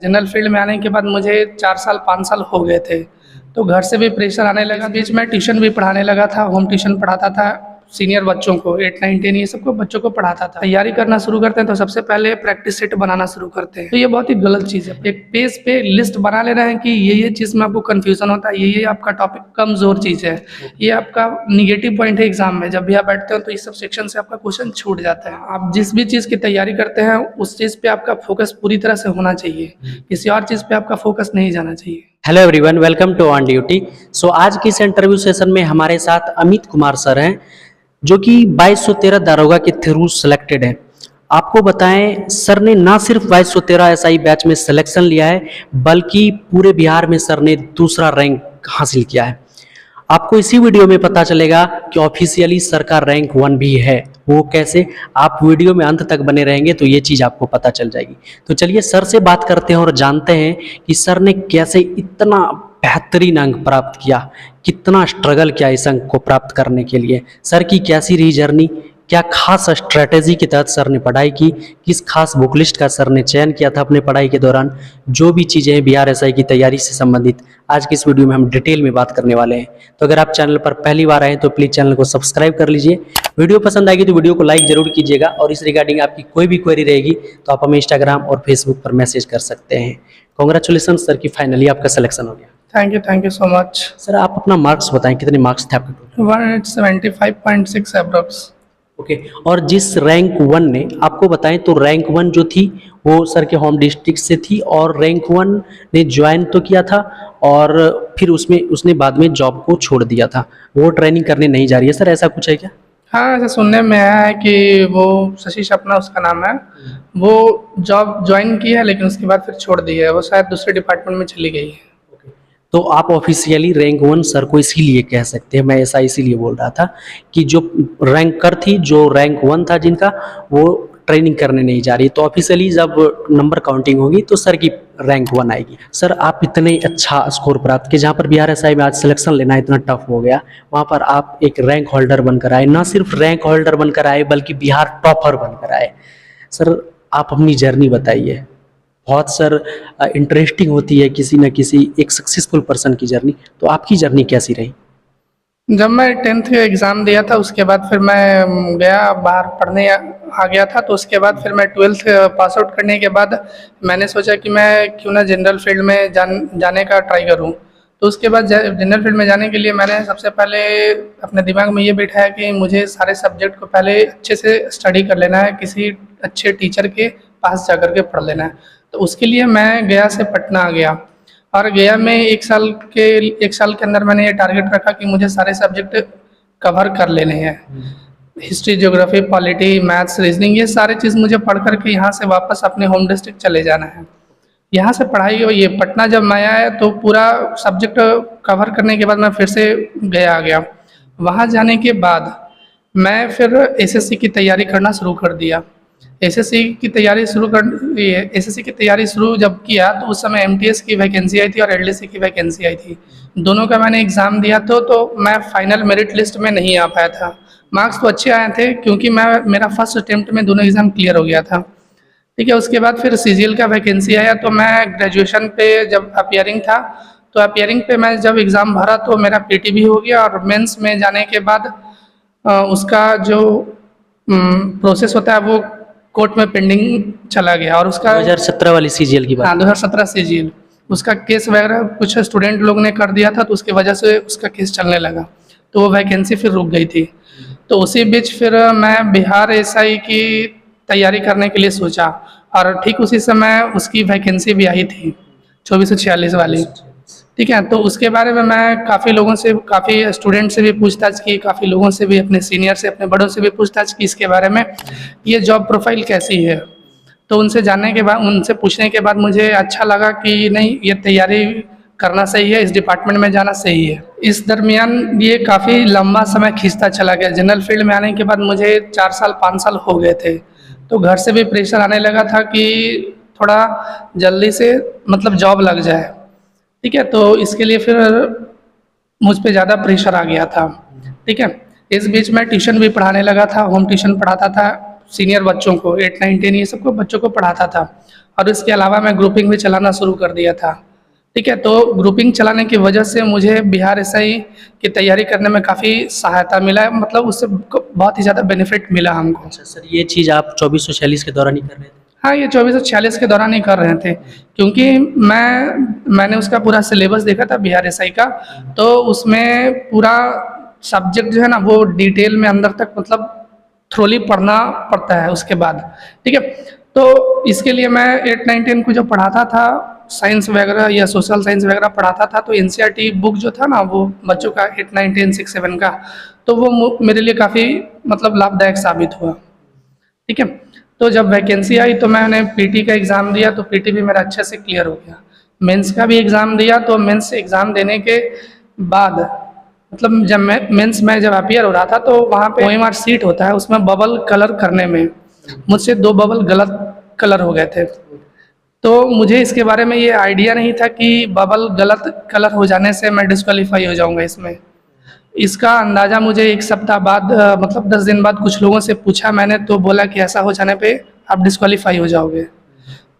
General field में आने के बाद मुझे 4 साल 5 साल हो गए थे, तो घर से भी प्रेशर आने लगा। बीच में ट्यूशन भी पढ़ाने लगा था, होम ट्यूशन पढ़ाता था सीनियर बच्चों को, 8, 9, 10 ये सबको बच्चों को पढ़ाता था। तैयारी करना शुरू करते हैं तो सबसे पहले प्रैक्टिस सेट बनाना शुरू करते हैं, तो ये बहुत ही गलत चीज़ है। एक पेज पे लिस्ट बना ले रहे हैं कि ये चीज़ में आपको कन्फ्यूजन होता है, ये आपका टॉपिक कमज़ोर चीज़ है, ये आपका निगेटिव पॉइंट है एग्जाम में। जब भी आप बैठते हो तो इस सब सेक्शन से आपका क्वेश्चन छूट जाता है। आप जिस भी चीज़ की तैयारी करते हैं उस चीज़ पे आपका फोकस पूरी तरह से होना चाहिए, किसी और चीज़ पे आपका फोकस नहीं जाना चाहिए। Hello everyone, welcome to on duty. So आज की इस इंटरव्यू सेशन में हमारे साथ अमित कुमार सर हैं, जो कि 2213 दारोगा के थ्रू सिलेक्टेड हैं। आपको बताएं, सर ने ना सिर्फ 2213 एसआई बैच में सिलेक्शन लिया है, बल्कि पूरे बिहार में सर ने दूसरा रैंक हासिल किया है। आपको इसी वीडियो में पता चलेगा कि ऑफिशियली सर का रैंक 1 भी है। वो कैसे, आप वीडियो में अंत तक बने रहेंगे तो ये चीज़ आपको पता चल जाएगी। तो चलिए सर से बात करते हैं और जानते हैं कि सर ने कैसे इतना बेहतरीन अंक प्राप्त किया, कितना स्ट्रगल किया इस अंक को प्राप्त करने के लिए। सर की कैसी रही जर्नी, क्या खास स्ट्रेटेजी के तहत सर ने पढ़ाई की, किस खास बुक लिस्ट का सर ने चयन किया था अपने पढ़ाई के दौरान, जो भी चीज़ें हैं बिहार एसआई की तैयारी से संबंधित आज की इस वीडियो में हम डिटेल में बात करने वाले हैं। तो अगर आप चैनल पर पहली बार आए तो प्लीज़ चैनल को सब्सक्राइब कर लीजिए। वीडियो पसंद आएगी तो वीडियो को लाइक जरूर कीजिएगा, और इस रिगार्डिंग आपकी कोई भी क्वेरी रहेगी तो आप हमें इंस्टाग्राम और फेसबुक पर मैसेज कर सकते हैं। कॉन्ग्रेचुलेसन सर की फाइनली आपका सिलेक्शन हो गया। Thank you so much. Sir आप अपना मार्क्स बताएं, कितने मार्क्स थे आपके टोटल? 175.6 अप्रोक्स। ओके, और जिस रैंक 1 ने आपको बताएं तो रैंक 1 जो थी वो सर के होम डिस्ट्रिक्ट से थी, और रैंक 1 ने ज्वाइन तो किया था और फिर उसने बाद में जॉब को छोड़ दिया था, वो ट्रेनिंग करने नहीं जा रही है। सर ऐसा कुछ है क्या? हाँ, ऐसा सुनने में आया है कि वो शशि सपना उसका नाम है, वो जॉब ज्वाइन की है लेकिन उसके बाद फिर छोड़ दी है, वो शायद दूसरे डिपार्टमेंट में चली गई है। तो आप ऑफिशियली रैंक 1 सर को इसीलिए कह सकते हैं, मैं ऐसा इसीलिए बोल रहा था कि जो रैंकर थी, जो रैंक 1 था जिनका, वो ट्रेनिंग करने नहीं जा रही, तो ऑफिशियली जब नंबर काउंटिंग होगी तो सर की रैंक 1 आएगी। सर आप इतने अच्छा स्कोर प्राप्त किए, जहाँ पर बिहार एसआई में आज सिलेक्शन लेना इतना टफ हो गया, वहाँ पर आप एक रैंक होल्डर बनकर आए, ना सिर्फ रैंक होल्डर बनकर आए बल्कि बिहार टॉपर बनकर आए। सर आप अपनी जर्नी बताइए। बहुत सर इंटरेस्टिंग होती है किसी न किसी एक सक्सेसफुल पर्सन की जर्नी, तो आपकी जर्नी कैसी रही? जब मैं 10th एग्ज़ाम दिया था उसके बाद फिर मैं गया बाहर पढ़ने आ गया था, तो उसके बाद फिर मैं 12th पास आउट करने के बाद मैंने सोचा कि मैं क्यों ना जनरल फील्ड में जाने का ट्राई करूं। तो उसके बाद जनरल फील्ड में जाने के लिए मैंने सबसे पहले अपने दिमाग में ये बिठाया कि मुझे सारे सब्जेक्ट को पहले अच्छे से स्टडी कर लेना है, किसी अच्छे टीचर के पास जा कर के पढ़ लेना है। तो उसके लिए मैं गया से पटना आ गया, और गया में एक साल के अंदर मैंने ये टारगेट रखा कि मुझे सारे सब्जेक्ट कवर कर लेने हैं। History, geography, polity, maths, reasoning, ये सारे चीज़ मुझे पढ़ कर के यहाँ से वापस अपने होम डिस्ट्रिक्ट चले जाना है। यहाँ से पढ़ाई हुई, ये पटना जब मैं आया तो पूरा सब्जेक्ट कवर करने के बाद मैं फिर से गया आ गया। वहाँ जाने के बाद मैं फिर एसएससी की तैयारी करना शुरू कर दिया। एसएससी की तैयारी शुरू जब किया तो उस समय एमटीएस की वैकेंसी आई थी और एलडीसी की वैकेंसी आई थी। दोनों का मैंने एग्ज़ाम दिया तो मैं फाइनल मेरिट लिस्ट में नहीं आ पाया था। मार्क्स तो अच्छे आए थे क्योंकि मेरा फर्स्ट अटेम्प्ट में दोनों एग्ज़ाम क्लियर हो गया था। ठीक है, उसके बाद फिर सीजीएल का वैकेंसी आया, तो मैं ग्रेजुएशन पे जब अपीयरिंग था तो अपीयरिंग पे मैं जब एग्ज़ाम भरा तो मेरा पीटी भी हो गया, और मेंस में जाने के बाद उसका जो प्रोसेस होता है वो कोर्ट में पेंडिंग चला गया, और उसका 2017 वाली सीजीएल की बात? हाँ, 2017 सीजीएल, उसका केस वगैरह कुछ स्टूडेंट लोग ने कर दिया था, तो उसकी वजह से उसका केस चलने लगा, तो वो वैकेंसी फिर रुक गई थी। तो उसी बीच फिर मैं बिहार एसआई की तैयारी करने के लिए सोचा, और ठीक उसी समय उसकी वैकेंसी भी आई थी 2446 वाली। ठीक है, तो उसके बारे में मैं काफ़ी लोगों से, काफ़ी स्टूडेंट से भी पूछताछ की, काफ़ी लोगों से भी, अपने सीनियर से, अपने बड़ों से भी पूछताछ की इसके बारे में, ये जॉब प्रोफाइल कैसी है। तो उनसे जानने के बाद, उनसे पूछने के बाद मुझे अच्छा लगा कि नहीं, ये तैयारी करना सही है, इस डिपार्टमेंट में जाना सही है। इस दरमियान ये काफ़ी लंबा समय खींचता चला गया। जनरल फील्ड में आने के बाद मुझे 4 साल 5 साल हो गए थे, तो घर से भी प्रेशर आने लगा था कि थोड़ा जल्दी से मतलब जॉब लग जाए। ठीक है, तो इसके लिए फिर मुझ पे ज़्यादा प्रेशर आ गया था। ठीक है, इस बीच मैं ट्यूशन भी पढ़ाने लगा था, होम ट्यूशन पढ़ाता था सीनियर बच्चों को, 8, 9, 10 ये सबको बच्चों को पढ़ाता था, और इसके अलावा मैं ग्रुपिंग भी चलाना शुरू कर दिया था। ठीक है, तो ग्रुपिंग चलाने की वजह से मुझे बिहार एसआई की तैयारी करने में काफ़ी सहायता मिला है, मतलब उससे बहुत ही ज़्यादा बेनिफिट मिला हमको। अच्छा सर, ये चीज़ आप 2446 के दौरान ही कर रहे थे? हाँ, ये 2446 के दौरान ही कर रहे थे, क्योंकि मैंने उसका पूरा सिलेबस देखा था बिहार एसआई का, तो उसमें पूरा सब्जेक्ट जो है ना वो डिटेल में अंदर तक मतलब थ्रोली पढ़ना पड़ता है उसके बाद। ठीक है, तो इसके लिए मैं 8, 9, 10 को जो पढ़ाता था, साइंस वगैरह या सोशल साइंस वगैरह पढ़ाता था, तो एनसीईआरटी बुक जो था ना वो बच्चों का 8, 9, 10, 6, 7 का, तो वो मेरे लिए काफ़ी मतलब लाभदायक साबित हुआ। ठीक है, तो जब वैकेंसी आई तो मैंने पीटी का एग्ज़ाम दिया, तो पीटी भी मेरा अच्छे से क्लियर हो गया। मेंस का भी एग्ज़ाम दिया, तो मेंस एग्ज़ाम देने के बाद मतलब जब मेंस में जब अपीयर हो रहा था, तो वहाँ पे ओएमआर सीट होता है, उसमें बबल कलर करने में मुझसे 2 बबल गलत कलर हो गए थे। तो मुझे इसके बारे में ये आइडिया नहीं था कि बबल गलत कलर हो जाने से मैं डिस्क्वालीफाई हो जाऊँगा इसमें। इसका अंदाज़ा मुझे 1 सप्ताह बाद मतलब 10 दिन बाद कुछ लोगों से पूछा मैंने, तो बोला कि ऐसा हो जाने पे आप डिस्क्वालीफाई हो जाओगे।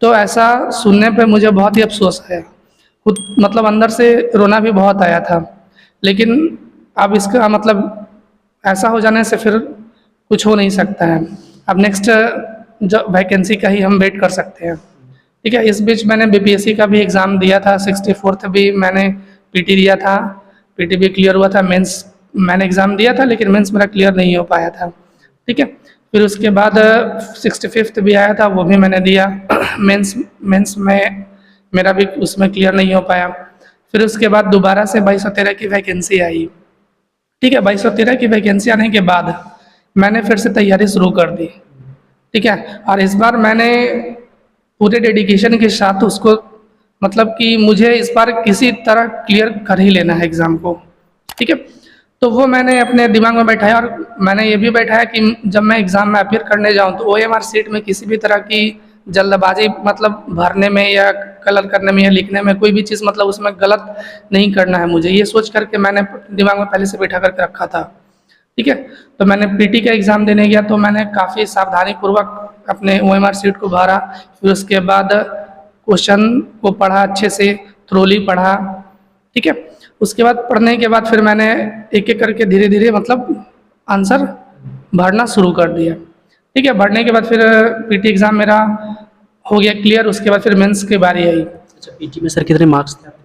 तो ऐसा सुनने पे मुझे बहुत ही अफ़सोस आया, खुद मतलब अंदर से रोना भी बहुत आया था। लेकिन अब इसका मतलब ऐसा हो जाने से फिर कुछ हो नहीं सकता है। अब नेक्स्ट जो वैकेंसी का ही हम वेट कर सकते हैं। ठीक है, इस बीच मैंने बीपीएससी का भी एग्ज़ाम दिया था, 64th भी मैंने पीटी दिया था, पीटी भी क्लियर हुआ था। मेंस मैंने एग्ज़ाम दिया था, लेकिन मेंस मेरा क्लियर नहीं हो पाया था। ठीक है, फिर उसके बाद 65th भी आया था, वो भी मैंने दिया। मेंस में मेरा भी उसमें क्लियर नहीं हो पाया। फिर उसके बाद दोबारा से 2213 की वैकेंसी आई। ठीक है, 2213 की वैकेंसी आने के बाद मैंने फिर से तैयारी शुरू कर दी। ठीक है, और इस बार मैंने पूरे डेडिकेशन के साथ उसको मतलब कि मुझे इस बार किसी तरह क्लियर कर ही लेना है एग्ज़ाम को। ठीक है, तो वो मैंने अपने दिमाग में बैठाया, और मैंने ये भी बैठाया कि जब मैं एग्ज़ाम में अपीयर करने जाऊँ तो ओएमआर सीट में किसी भी तरह की जल्दबाजी मतलब भरने में या कलर करने में या लिखने में कोई भी चीज़ मतलब उसमें गलत नहीं करना है मुझे, ये सोच करके मैंने दिमाग में पहले से बैठा करके रखा था। ठीक है, तो मैंने पीटी का एग्ज़ाम देने गया, तो मैंने काफ़ी सावधानीपूर्वक अपने ओएमआर सीट को भरा। फिर उसके बाद क्वेश्चन को पढ़ा, अच्छे से थ्रोली पढ़ा। ठीक है, उसके बाद पढ़ने के बाद फिर मैंने एक एक करके धीरे धीरे मतलब आंसर भरना शुरू कर दिया। ठीक है, भरने के बाद फिर पीटी एग्ज़ाम मेरा हो गया क्लियर। उसके बाद फिर मेंस की बारी आई। अच्छा, पीटी में सर कितने मार्क्स थे आपके?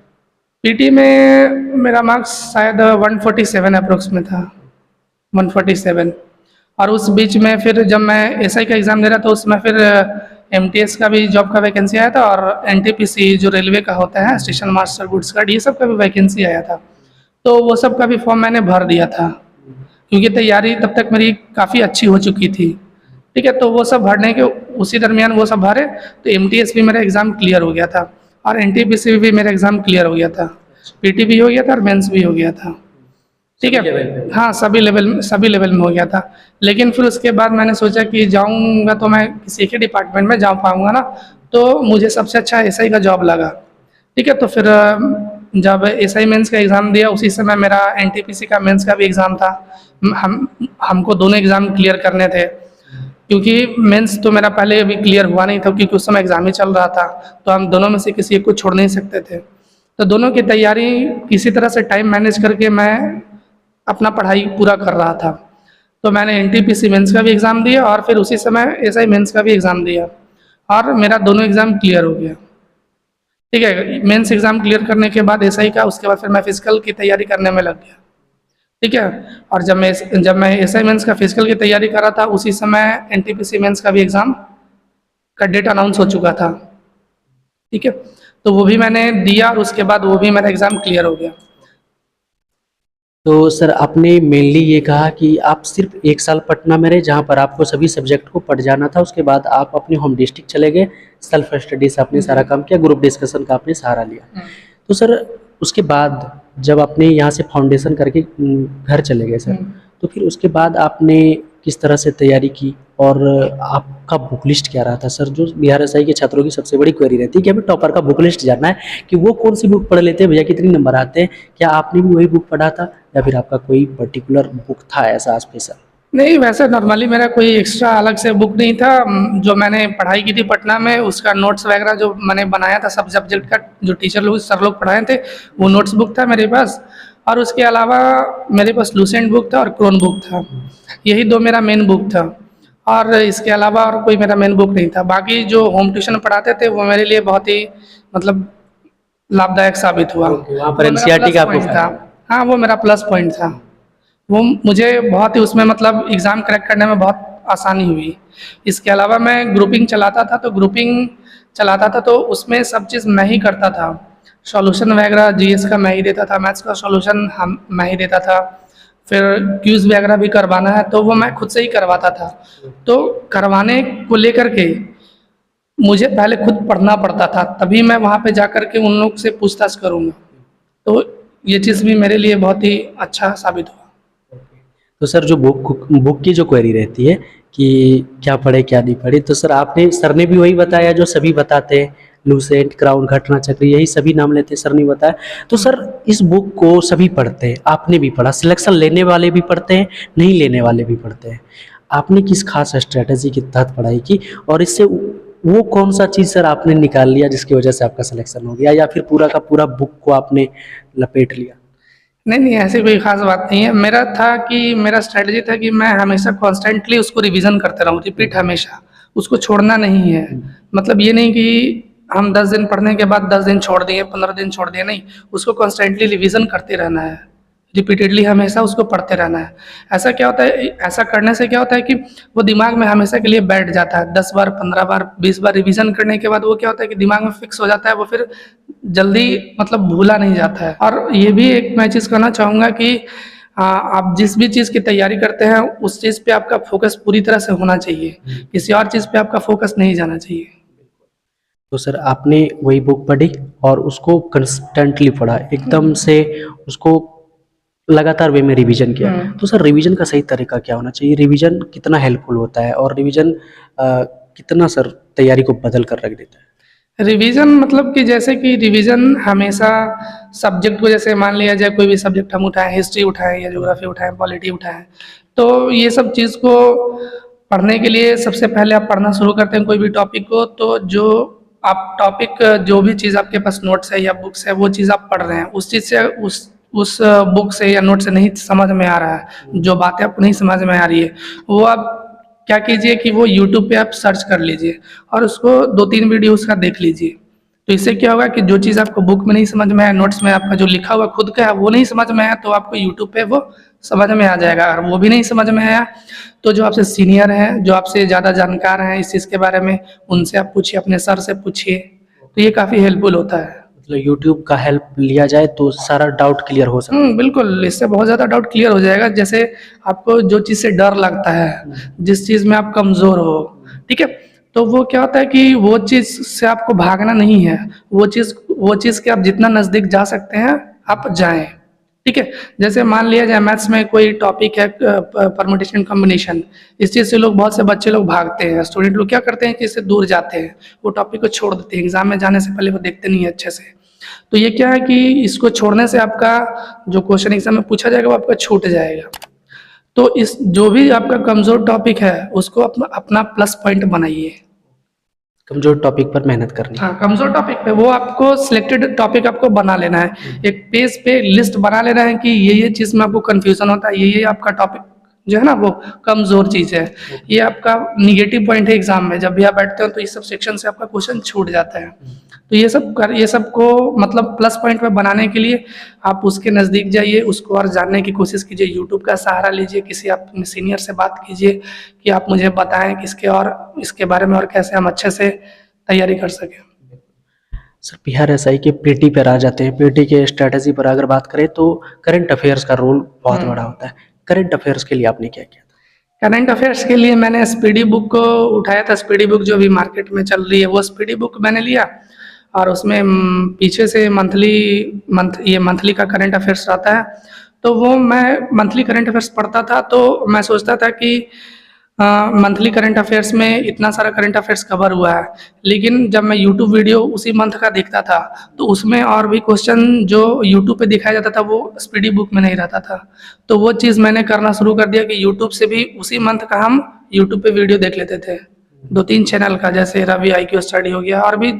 पीटी में मेरा मार्क्स शायद 147 अप्रोक्स में था, 147। और उस बीच में फिर जब मैं एसआई का एग्ज़ाम दे रहा था, उसमें फिर एमटीएस का भी जॉब का वैकेंसी आया था, और एनटीपीसी जो रेलवे का होता है, स्टेशन मास्टर गुड्स गार्ड, ये सब का भी वैकेंसी आया था। तो वो सब का भी फॉर्म मैंने भर दिया था, क्योंकि तैयारी तब तक मेरी काफ़ी अच्छी हो चुकी थी। ठीक है, तो वो सब भरने के उसी दरमियान वो सब भरे, तो एमटीएस भी मेरा एग्ज़ाम क्लियर हो गया था, और एनटीपीसी भी मेरा एग्ज़ाम क्लियर हो गया था, पीटी भी हो गया था और मेंस भी हो गया था। ठीक है, हाँ, सभी लेवल में हो गया था। लेकिन फिर उसके बाद मैंने सोचा कि जाऊंगा तो मैं किसी के डिपार्टमेंट में जा पाऊंगा ना, तो मुझे सबसे अच्छा एसआई का जॉब लगा। ठीक है, तो फिर जब एसआई मेंस का एग्ज़ाम दिया, उसी समय मेरा एनटीपीसी का मेंस का भी एग्ज़ाम था। हमको दोनों एग्ज़ाम क्लियर करने थे, क्योंकि मेंस तो मेरा पहले अभी क्लियर हुआ नहीं था, क्योंकि उस समय एग्ज़ाम ही चल रहा था, तो हम दोनों में से किसी एक को छोड़ नहीं सकते थे। तो दोनों की तैयारी किसी तरह से टाइम मैनेज करके मैं अपना पढ़ाई पूरा कर रहा था। तो मैंने एनटीपीसी मेंस का भी एग्ज़ाम दिया, और फिर उसी समय एसआई मेंस का भी एग्ज़ाम दिया, और मेरा दोनों एग्ज़ाम क्लियर हो गया। ठीक है, मेंस एग्ज़ाम क्लियर करने के बाद एसआई का, उसके बाद फिर मैं फिजिकल की तैयारी करने में लग गया। ठीक है, और जब मैं एसआई मेंस का फिजिकल की तैयारी कर रहा था, उसी समय एनटीपीसी मेंस का भी एग्ज़ाम का डेट अनाउंस हो चुका था। ठीक है, तो वो भी मैंने दिया, और उसके बाद वो भी मेरा एग्ज़ाम क्लियर हो गया। तो सर आपने मेनली ये कहा कि आप सिर्फ 1 साल पटना में रहे, जहाँ पर आपको सभी सब्जेक्ट को पढ़ जाना था। उसके बाद आप अपने होम डिस्ट्रिक्ट चले गए, सेल्फ स्टडी से आपने सारा काम किया, ग्रुप डिस्कशन का आपने सहारा लिया। तो सर उसके बाद जब आपने यहाँ से फाउंडेशन करके घर चले गए सर, तो फिर उसके बाद आपने किस तरह से तैयारी की, और आपका बुक लिस्ट क्या रहा था सर? जो बिहार एसआई के छात्रों की सबसे बड़ी क्वेरी रहती है कि हमें टॉपर का बुक लिस्ट जानना है, कि वो कौन सी बुक पढ़ लेते हैं, भैया कितने नंबर आते हैं, क्या आपने भी वही बुक पढ़ा था, या फिर आपका कोई पर्टिकुलर बुक था ऐसा स्पेशल? नहीं, वैसे नॉर्मली मेरा कोई एक्स्ट्रा अलग से बुक नहीं था। जो मैंने पढ़ाई की थी पटना में, उसका नोट्स वगैरह जो मैंने बनाया था सब सब्जेक्ट का, जो टीचर लोग सर लोग पढ़ाए थे, वो नोट्स बुक था मेरे पास। और उसके अलावा मेरे पास लूसेंट बुक था और क्रोन बुक था। यही दो मेरा मेन बुक था, और इसके अलावा और कोई मेरा मेन बुक नहीं था। बाकी जो होम ट्यूशन पढ़ाते थे वो मेरे लिए बहुत ही मतलब लाभदायक साबित हुआ। वहाँ पर वो मेरा एनसीईआरटी प्लस का आपको पॉइंट था। हाँ, वो मेरा प्लस पॉइंट था। वो मुझे बहुत ही उसमें मतलब एग्ज़ाम क्रैक करने में बहुत आसानी हुई। इसके अलावा मैं ग्रुपिंग चलाता था, तो उसमें सब चीज़ मैं ही करता था। सॉल्यूशन वगैरह जीएस का मैं ही देता था, मैथ्स का सॉल्यूशन मैं ही देता था। फिर क्यूज़ वगैरह भी करवाना है तो वो मैं खुद से ही करवाता था। तो करवाने को लेकर के मुझे पहले खुद पढ़ना पड़ता था, तभी मैं वहाँ पे जा कर के उन लोग से पूछताछ करूँगा। तो ये चीज़ भी मेरे लिए बहुत ही अच्छा साबित हुआ। तो सर जो बुक की जो क्वेरी रहती है कि क्या पढ़े क्या नहीं पढ़े, तो सर ने भी वही बताया जो सभी बताते हैं, लूसेंट, क्राउन, घटना चक्र, यही सभी नाम लेते हैं, सर ने बताया। तो सर इस बुक को सभी पढ़ते हैं, आपने भी पढ़ा, सिलेक्शन लेने वाले भी पढ़ते हैं, नहीं लेने वाले भी पढ़ते हैं। आपने किस खास स्ट्रेटजी के तहत पढ़ाई की, और इससे वो कौन सा चीज़ सर आपने निकाल लिया जिसकी वजह से आपका सिलेक्शन हो गया, या फिर पूरा का पूरा बुक को आपने लपेट लिया? नहीं, नहीं, ऐसी कोई ख़ास बात नहीं है। मेरा स्ट्रैटेजी था कि मैं हमेशा कॉन्स्टेंटली उसको रिवीज़न करते रहूँ, रिपीट हमेशा, उसको छोड़ना नहीं है। मतलब ये नहीं कि हम 10 दिन पढ़ने के बाद 10 दिन छोड़ दिए, 15 दिन छोड़ दिए, नहीं, उसको कॉन्स्टेंटली रिवीज़न करते रहना है। रिपीटेडली हमेशा उसको पढ़ते रहना है। ऐसा करने से क्या होता है कि वो दिमाग में हमेशा के लिए बैठ जाता है। 10 बार, 15 बार, 20 बार रिवीज़न करने के बाद वो क्या होता है कि दिमाग में फिक्स हो जाता है, वो फिर जल्दी मतलब भूला नहीं जाता है। और ये भी एक मैं चीज़ कहना चाहूँगा कि आप जिस भी चीज़ की तैयारी करते हैं, उस चीज़ पे आपका फ़ोकस पूरी तरह से होना चाहिए। किसी और चीज़ पे आपका फ़ोकस नहीं जाना चाहिए। तो सर आपने वही बुक पढ़ी और उसको कंस्टेंटली पढ़ा, एकदम से उसको लगातार वे में रिवीजन किया। तो सर रिवीजन का सही तरीका क्या होना चाहिए, रिवीजन कितना हेल्पफुल होता है, और रिवीजन कितना सर तैयारी को बदल कर रख देता है? रिवीजन मतलब कि जैसे कि रिवीजन हमेशा सब्जेक्ट को, जैसे मान लिया जाए कोई भी सब्जेक्ट हम उठाएं, हिस्ट्री उठाएं या ज्योग्राफी उठाएं, पॉलिटी उठाएं, तो ये सब चीज़ को पढ़ने के लिए सबसे पहले आप पढ़ना शुरू करते हैं कोई भी टॉपिक को, तो जो भी चीज़ आपके पास नोट्स है या बुक्स है, वो चीज़ आप पढ़ रहे हैं, उस चीज़ से उस बुक से या नोट से नहीं समझ में आ रहा है, जो बातें आपको नहीं समझ में आ रही है, वो आप क्या कीजिए कि वो यूट्यूब पे आप सर्च कर लीजिए और उसको 2-3 वीडियो उसका देख लीजिए। तो इससे क्या होगा कि जो चीज़ आपको बुक में नहीं समझ में आया, नोट्स में आपका जो लिखा हुआ खुद का है वो नहीं समझ में आया, तो आपको यूट्यूब पे वो समझ में आ जाएगा। और वो भी नहीं समझ में आया तो जो आपसे सीनियर हैं, जो आपसे ज़्यादा जानकार हैं इस चीज़ के बारे में, उनसे आप पूछिए, अपने सर से पूछिए, तो ये काफ़ी हेल्पफुल होता है। मतलब यूट्यूब का हेल्प लिया जाए तो सारा डाउट क्लियर हो सकता है? बिल्कुल, इससे बहुत ज़्यादा डाउट क्लियर हो जाएगा। जैसे आपको जो चीज़ से डर लगता है, जिस चीज़ में आप कमज़ोर हो, ठीक है? तो वो क्या होता है कि वो चीज़ से आपको भागना नहीं है, वो चीज़ के आप जितना नज़दीक जा सकते हैं, आप जाएँ, ठीक है? जैसे मान लिया जाए मैथ्स में कोई टॉपिक है, परम्यूटेशन कॉम्बिनेशन, इस चीज़ से बहुत से बच्चे लोग भागते हैं, स्टूडेंट लोग क्या करते हैं कि इससे दूर जाते हैं, वो टॉपिक को छोड़ देते हैं, एग्ज़ाम में जाने से पहले वो देखते नहीं है अच्छे से। तो ये क्या है कि इसको छोड़ने से आपका जो क्वेश्चन एग्जाम में पूछा जाएगा वो आपका छूट जाएगा। तो इस जो भी आपका कमज़ोर टॉपिक है उसको अपना प्लस पॉइंट बनाइए। कमजोर टॉपिक पर मेहनत करनी। हाँ, कमज़ोर टॉपिक पे वो आपको सिलेक्टेड टॉपिक आपको बना लेना है। एक पेज पे लिस्ट बना लेना है कि ये चीज़ में आपको कन्फ्यूज़न होता है, ये आपका टॉपिक जो है ना वो कमज़ोर चीज़ है। ये आपका निगेटिव पॉइंट है एग्ज़ाम में, जब भी आप बैठते हो तो इस सब सेक्शन से आपका क्वेश्चन छूट जाता है। तो ये सब को मतलब प्लस पॉइंट में बनाने के लिए आप उसके नज़दीक जाइए, उसको और जानने की कोशिश कीजिए, यूट्यूब का सहारा लीजिए, किसी अपने सीनियर से बात कीजिए कि आप मुझे बताएँ कि इसके बारे में और कैसे हम अच्छे से तैयारी कर सकें। सर बिहार एसआई के पीटी पर आ जाते हैं। पीटी के स्ट्रेटजी पर अगर बात करें तो करंट अफेयर्स का रोल बहुत बड़ा होता है। करंट अफेयर्स के लिए आपने क्या किया था? करंट अफेयर्स के लिए मैंने स्पीडी बुक को उठाया था। स्पीडी बुक जो भी मार्केट में चल रही है वो स्पीडी बुक मैंने लिया और उसमें पीछे से मंथली का करंट अफेयर्स रहता है, तो वो मैं मंथली करंट अफेयर्स पढ़ता था। तो मैं सोचता था कि मंथली करंट अफेयर्स में इतना सारा करंट अफेयर्स कवर हुआ है, लेकिन जब मैं यूट्यूब वीडियो उसी मंथ का देखता था तो उसमें और भी क्वेश्चन जो यूट्यूब पे दिखाया जाता था वो स्पीडी बुक में नहीं रहता था। तो वो चीज़ मैंने करना शुरू कर दिया कि यूट्यूब से भी उसी मंथ का हम यूट्यूब पे वीडियो देख लेते थे, 2-3 चैनल का, जैसे रवि IQ स्टडी हो गया और भी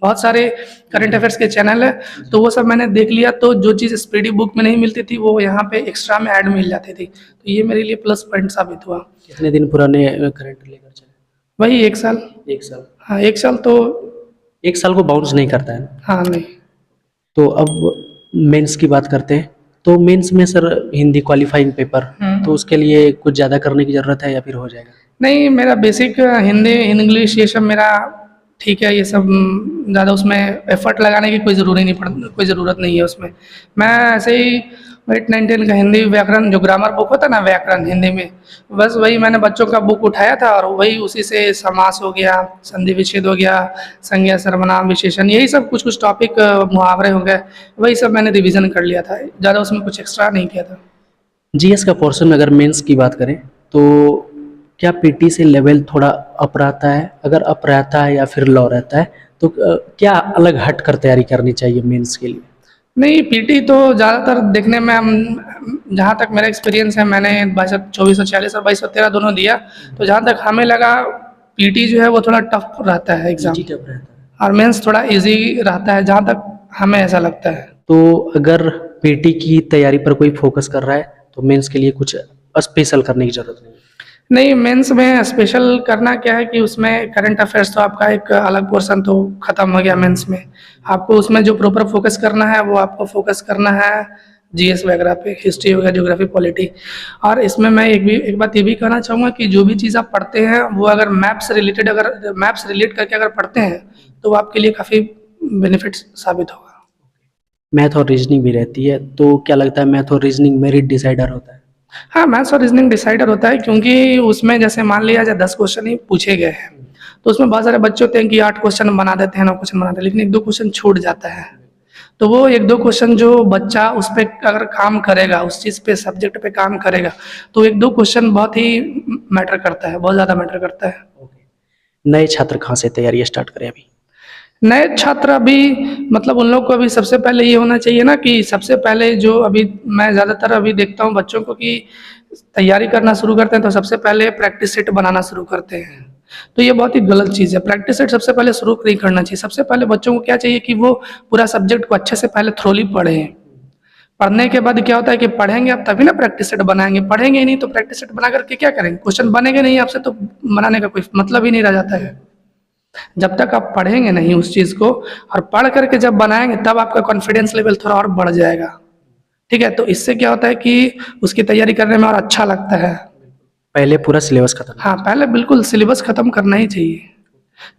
बहुत सारे करंट अफेयर्स के चैनल है। तो वो सब मैंने देख लिया, तो जो चीज़ स्पीडी बुक में नहीं मिलती थी वो यहाँ पे एक्स्ट्रा में ऐड मिल जाती थी, तो ये मेरे लिए प्लस पॉइंट साबित हुआ। कितने दिन पुराने करंट लेकर चले? वही 1 साल। 1 साल। हाँ, 1 साल तो 1 साल को बाउंस नहीं करता है ना? हाँ, नहीं। तो अब मेंस की बात करते हैं। तो मेंस में सर हिंदी क्वालिफाइंग पेपर, तो उसके लिए कुछ ज़्यादा करने की ज़रूरत है या फिर हो जाएगा? नहीं, मेरा बेसिक हिंदी, इंग्लिश ये सब मेरा ठीक है, ये सब ज़्यादा उसमें एफर्ट लगाने की कोई ज़रूरत नहीं है उसमें। मैं ऐसे ही 8-9-10 का हिंदी व्याकरण, जो ग्रामर बुक होता है ना व्याकरण हिंदी में, बस वही मैंने बच्चों का बुक उठाया था और वही उसी से समास हो गया, संधि विच्छेद हो गया, संज्ञा सर्वनाम विशेषण, यही सब कुछ कुछ टॉपिक, मुहावरे हो गए, वही सब मैंने रिवीजन कर लिया था, ज़्यादा उसमें कुछ एक्स्ट्रा नहीं किया था। जीएस का पोर्शन अगर मेंस की बात करें तो क्या पीटी से लेवल थोड़ा अप रहता है? अगर अप रहता है या फिर लो रहता है तो क्या अलग हट कर तैयारी करनी चाहिए मेंस के लिए? नहीं, पीटी तो ज़्यादातर देखने में हम, जहाँ तक मेरा एक्सपीरियंस है, मैंने 2446 और 2213 दोनों दिया, तो जहाँ तक हमें लगा पीटी जो है वो थोड़ा टफ रहता है एग्ज़ाम, टफ रहता है। और मेंस थोड़ा इजी रहता है, जहाँ तक हमें ऐसा लगता है। तो अगर पीटी की तैयारी पर कोई फोकस कर रहा है तो मेंस के लिए कुछ स्पेशल करने की जरूरत नहीं है? नहीं, मेंस में स्पेशल करना क्या है कि उसमें करंट अफेयर्स तो आपका एक अलग पोर्शन तो ख़त्म हो गया मेंस में। आपको उसमें जो प्रॉपर फोकस करना है वो आपको फोकस करना है जीएस वगैरह पे, हिस्ट्री वगैरह, ज्योग्राफी, पॉलिटी। और इसमें मैं एक बात ये भी कहना चाहूँगा कि जो भी चीज़ आप पढ़ते हैं वो अगर मैप्स रिलेट करके अगर पढ़ते हैं तो वो आपके लिए काफ़ी बेनिफिट साबित होगा। मैथ और रीजनिंग भी रहती है, तो क्या लगता है मैथ और रीजनिंग मेरिट डिसाइडर होता है? हाँ, मैथ्स और रीजनिंग डिसाइडर होता है, क्योंकि उसमें जैसे मान लिया जाए 10 क्वेश्चन ही पूछे गए हैं, तो उसमें बहुत सारे बच्चे होते हैं कि 8 क्वेश्चन बना देते हैं, 9 क्वेश्चन बनाते हैं, लेकिन 1-2 क्वेश्चन छूट जाता है। तो वो 1-2 क्वेश्चन जो बच्चा उस पे अगर काम करेगा, उस चीज़ पे, सब्जेक्ट पे काम करेगा, तो 1-2 क्वेश्चन बहुत ही मैटर करता है, बहुत ज़्यादा मैटर करता है। नए छात्र कहाँ से तैयारी स्टार्ट करें अभी? नए छात्र अभी, मतलब उन लोग को अभी सबसे पहले ये होना चाहिए ना कि सबसे पहले जो अभी मैं ज़्यादातर अभी देखता हूँ बच्चों को कि तैयारी करना शुरू करते हैं तो सबसे पहले प्रैक्टिस सेट बनाना शुरू करते हैं। तो ये बहुत ही गलत चीज़ है, प्रैक्टिस सेट सबसे पहले शुरू नहीं करना चाहिए। सबसे पहले बच्चों को क्या चाहिए कि वो पूरा सब्जेक्ट को अच्छे से पहले थ्रोली पढ़ें। पढ़ने के बाद क्या होता है कि पढ़ेंगे आप तभी ना प्रैक्टिस सेट बनाएंगे, पढ़ेंगे ही नहीं तो प्रैक्टिस सेट बना करके क्या करेंगे? क्वेश्चन बनेंगे नहीं आपसे तो बनाने का कोई मतलब ही नहीं रह जाता है। जब तक आप पढ़ेंगे नहीं उस चीज़ को, और पढ़ करके जब बनाएंगे तब आपका कॉन्फिडेंस लेवल थोड़ा और बढ़ जाएगा। ठीक है, तो इससे क्या होता है कि उसकी तैयारी करने में और अच्छा लगता है। पहले पूरा सिलेबस खत्म? हाँ, पहले बिल्कुल सिलेबस खत्म करना ही चाहिए,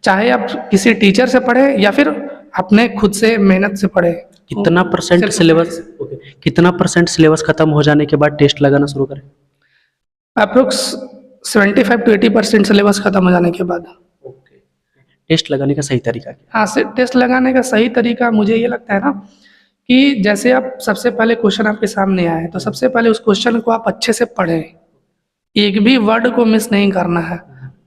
चाहे आप किसी टीचर से पढ़ें या फिर अपने खुद से मेहनत से पढ़ें। कितना परसेंट सिलेबस, कितना परसेंट सिलेबस खत्म हो जाने के बाद टेस्ट लगाना शुरू करें? अप्रोक्स 75-80% सिलेबस खत्म हो जाने के बाद। टेस्ट लगाने का सही तरीका क्या? हाँ, से टेस्ट लगाने का सही तरीका मुझे ये लगता है ना कि जैसे आप सबसे पहले क्वेश्चन आपके सामने आए तो सबसे पहले उस क्वेश्चन को आप अच्छे से पढ़ें, एक भी वर्ड को मिस नहीं करना है।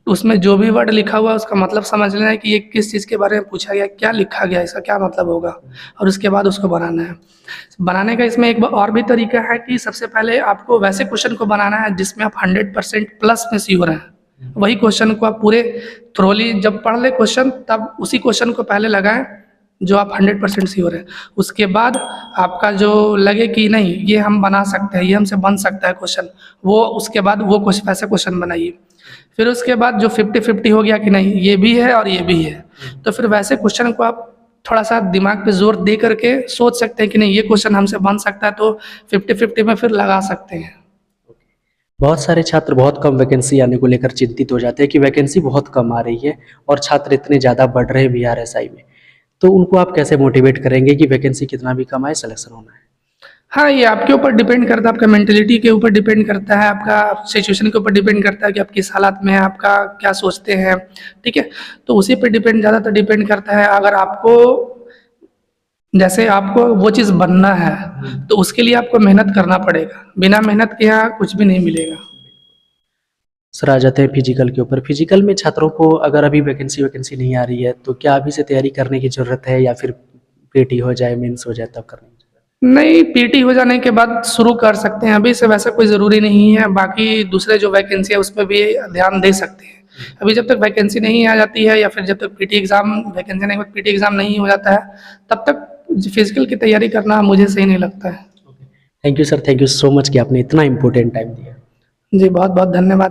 उसमें जो भी वर्ड लिखा हुआ है उसका मतलब समझ लेना है कि ये किस चीज़ के बारे में पूछा गया, क्या लिखा गया, इसका क्या मतलब होगा, और उसके बाद उसको बनाना है। बनाने का इसमें एक और भी तरीका है कि सबसे पहले आपको वैसे क्वेश्चन को बनाना है जिसमें आप 100% प्लस में श्योर हैं। वही क्वेश्चन को आप पूरे थ्रोली जब पढ़ ले क्वेश्चन तब उसी क्वेश्चन को पहले लगाएं जो आप 100% श्योर है। उसके बाद आपका जो लगे कि नहीं ये हम बना सकते हैं, ये हमसे बन सकता है क्वेश्चन, वो उसके बाद वो क्वेश्चन वैसे क्वेश्चन बनाइए। फिर उसके बाद जो 50-50 हो गया कि नहीं ये भी है और ये भी है, तो फिर वैसे क्वेश्चन को आप थोड़ा सा दिमाग पे जोर दे करके सोच सकते हैं कि नहीं ये क्वेश्चन हमसे बन सकता है, तो 50-50 में फिर लगा सकते हैं। बहुत सारे छात्र बहुत कम वैकेंसी आने को लेकर चिंतित हो जाते हैं कि वैकेंसी बहुत कम आ रही है और छात्र इतने ज़्यादा बढ़ रहे हैं बीआरएसआई में, तो उनको आप कैसे मोटिवेट करेंगे कि वैकेंसी कितना भी कम आए सिलेक्शन होना है? हाँ, ये आपके ऊपर डिपेंड करता है, आपका मेंटेलिटी के ऊपर डिपेंड करता है, आपका सिचुएशन के ऊपर डिपेंड करता है कि आप किस हालात में हैं, आपका क्या सोचते हैं। ठीक है, तो उसी पे ज़्यादातर डिपेंड करता है। अगर आपको जैसे आपको वो चीज़ बनना है तो उसके लिए आपको मेहनत करना पड़ेगा, बिना मेहनत के यहाँ कुछ भी नहीं मिलेगा। सर आ जाते हैं फिजिकल के ऊपर। फिजिकल में छात्रों को अगर अभी वैकेंसी नहीं आ रही है तो क्या अभी से तैयारी करने की ज़रूरत है या फिर पीटी हो जाए, मेंस हो जाए तब करने की? नहीं, पीटी हो जाने के बाद शुरू कर सकते हैं, अभी से वैसा कोई ज़रूरी नहीं है। बाकी दूसरे जो वैकेंसी है उस पर भी ध्यान दे सकते हैं। अभी जब तक वैकेंसी नहीं आ जाती है या फिर जब तक पीटी एग्ज़ाम वैकेंसी नहीं पीटी एग्ज़ाम नहीं हो जाता है तब तक फिजिकल की तैयारी करना मुझे सही नहीं लगता है। Thank you sir, thank you so much कि आपने इतना इम्पोर्टेंट टाइम दिया। जी बहुत बहुत धन्यवाद।